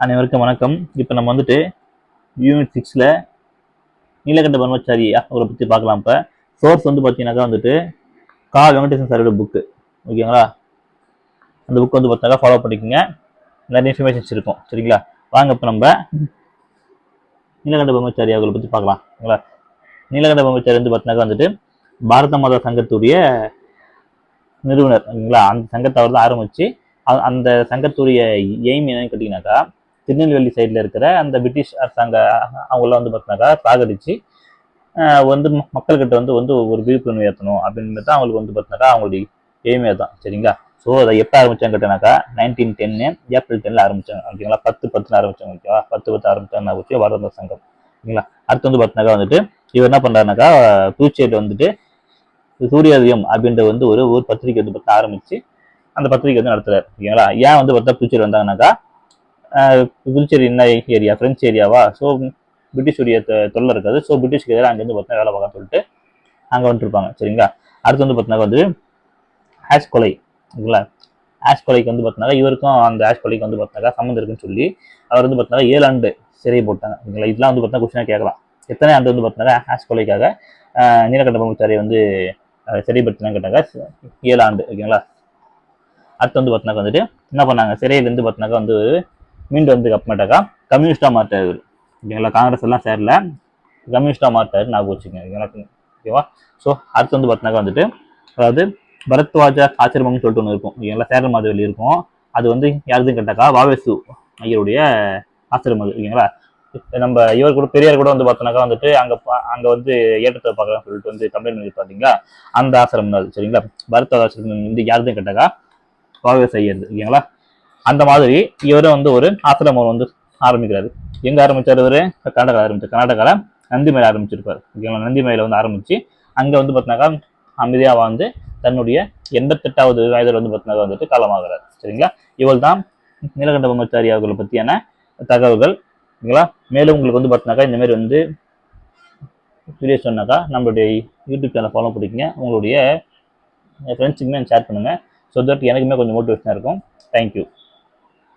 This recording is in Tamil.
அனைவருக்கும் வணக்கம். இப்போ நம்ம வந்துட்டு யூனிட் 6ல் நீலகண்ட பிரம்மச்சாரி அவரை பற்றி பார்க்கலாம். இப்போ சோர்ஸ் வந்து பார்த்தீங்கன்னாக்கா வந்துட்டு கா வெங்கடேசன் சாரோட புக்கு, ஓகேங்களா? அந்த புக் வந்து பார்த்தீங்கன்னா ஃபாலோ பண்ணிக்கோங்க, நிறைய இன்ஃபர்மேஷன்ஸ் இருக்கும், சரிங்களா? வாங்க இப்போ நம்ம நீலகண்ட பிரம்மச்சாரி அவர்களை பற்றி பார்க்கலாம், ஓகேங்களா? நீலகண்ட பிரம்மச்சாரி வந்து பார்த்தீங்கன்னா வந்துட்டு பாரத மாதா சங்கத்துடைய நிறுவனர், ஓகேங்களா? அந்த சங்கத்தை அவர் தான் ஆரம்பித்து அந்த சங்கத்துடைய எய்ம் என்னன்னு கேட்டிங்கனாக்கா, திருநெல்வேலி சைடில் இருக்கிற அந்த பிரிட்டிஷ் அரசாங்க அவங்கள வந்து பார்த்தீங்கன்னாக்கா சாகடிச்சு வந்து மக்கள்கிட்ட வந்து ஒரு விழிப்புணர்வு ஏற்றணும் அப்படின்னு தான் அவங்களுக்கு வந்து பார்த்தீங்கன்னாக்கா அவங்களுடைய எய்மே தான், சரிங்களா? ஸோ அதை எப்போ ஆரம்பிச்சாங்க கேட்டாக்கா 1910 ஏப்ரல் 10 ஆரம்பிச்சாங்க, ஓகேங்களா? 10/10 ஆரம்பிச்சாங்க, ஓகேவா? 10/10 ஆரம்பிச்சாங்க வச்சு பாரத சங்கம், ஓகேங்களா? அடுத்து வந்து பார்த்தீங்கன்னாக்கா வந்துட்டு இவர் என்ன பண்ணுறாருனாக்கா புதுச்சேரியில் வந்துட்டு சூரியோதயம் அப்படின்ற வந்து ஒரு பத்திரிகை வந்து பார்த்தா ஆரம்பிச்சு அந்த பத்திரிகை வந்து நடத்துறாரு, ஓகேங்களா? ஏன் வந்து பார்த்தா புதுச்சேரி வந்தாங்கன்னாக்கா புதுச்சேரி என்ன ஏரியா, பிரெஞ்சு ஏரியாவா? ஸோ பிரிட்டிஷுடைய தொல்லை இருக்காது. ஸோ பிரிட்டிஷ்க்கு எதிராக அங்கேருந்து பார்த்தீங்கன்னா வேலை பார்க்க சொல்லிட்டு அங்கே வந்துருப்பாங்க, சரிங்களா? அடுத்து வந்து பார்த்தீங்கன்னா வந்து ஆஷ் கொலை, ஓகேங்களா? ஆஷ் கொலைக்கு வந்து பார்த்தீங்கன்னா இவருக்கும் அந்த ஆஷ் கொலைக்கு வந்து பார்த்தீங்கன்னா சம்மந்தம் இருக்குன்னு சொல்லி அவர் வந்து பார்த்தீங்கன்னா 7 ஆண்டு சிறை போட்டாங்க, ஓகேங்களா? இதெல்லாம் வந்து பார்த்தீங்கன்னா கொஸ்டினாக கேட்கலாம். எத்தனை ஆண்டு வந்து பார்த்தீங்கன்னா ஆஷ் கொலைக்காக நீலகண்ட பிரம்மச்சாரி வந்து சிறைப்படுத்தினான்னு கேட்டாங்க, 7 ஆண்டு, ஓகேங்களா? அடுத்து வந்து பார்த்தீங்கன்னா வந்துட்டு என்ன பண்ணாங்க, சிறையிலேருந்து பார்த்தீங்கன்னா வந்து மீண்டு வந்து அப்புறமேட்டாக்கா கம்யூனிஸ்டாக மாட்டார், ஓகேங்களா? காங்கிரஸ் எல்லாம் சேரல, கம்யூனிஸ்டாக மாட்டார், ஞாபகம் வச்சுக்கோங்க, ஓகேவா? ஸோ அடுத்து வந்து பார்த்தீங்கன்னா வந்துட்டு அதாவது பரத்வாஜ ஆசிரமம்னு சொல்லிட்டு ஒன்று இருக்கும், ஓகேங்களா? சேரல் மாதவெளி இருக்கும். அது வந்து யாருதுன்னு கேட்டாக்கா வாவேசு ஐயருடைய ஆசிரமம் அது, ஓகேங்களா? நம்ம இவர் கூட பெரியார் கூட வந்து பார்த்தோன்னாக்கா வந்துட்டு அங்கே வந்து ஏற்றத்தை பார்க்கலாம் சொல்லிட்டு வந்து கம்ப்ளைண்ட் பண்ணி பார்த்தீங்களா, அந்த ஆசிரமம் தான் அது, சரிங்களா? பரத்வாஜ ஆசிரமம் வந்து யாருதுன்னு கேட்டாக்கா வாவேசு ஐயர், ஓகேங்களா? அந்த மாதிரி இவரும் வந்து ஒரு ஆசிரமம் வந்து ஆரம்பிக்கிறாரு. எங்க ஆரம்பிச்சாரு இவரு? கர்நாடகாவில் நந்திமேல ஆரம்பிச்சிருப்பாரு, ஓகேங்களா? நந்திமேல வந்து ஆரம்பிச்சு அங்க வந்து பார்த்தீங்கன்னாக்கா அமைதியா வாழ்ந்து தன்னுடைய 88வது வயதில் வந்து பார்த்தீங்கன்னா வந்துட்டு காலமாகிறார், சரிங்களா? இவள் தான் நீலகண்ட பிரம்மச்சாரி அவர்களை பற்றியான தகவல்கள், ஓகேங்களா? மேலும் உங்களுக்கு வந்து பார்த்தீங்கன்னாக்கா இந்த மாதிரி வந்து வீடியோ சொன்னாக்கா நம்மளுடைய யூடியூப் சேனல் ஃபாலோ பண்ணிக்கங்க, உங்களுடைய ஃப்ரெண்ட்ஸுக்குமே ஷேர் பண்ணுங்க. ஸோ தட் எனக்குமே கொஞ்சம் மோட்டிவேஷனாக இருக்கும். தேங்க்யூ.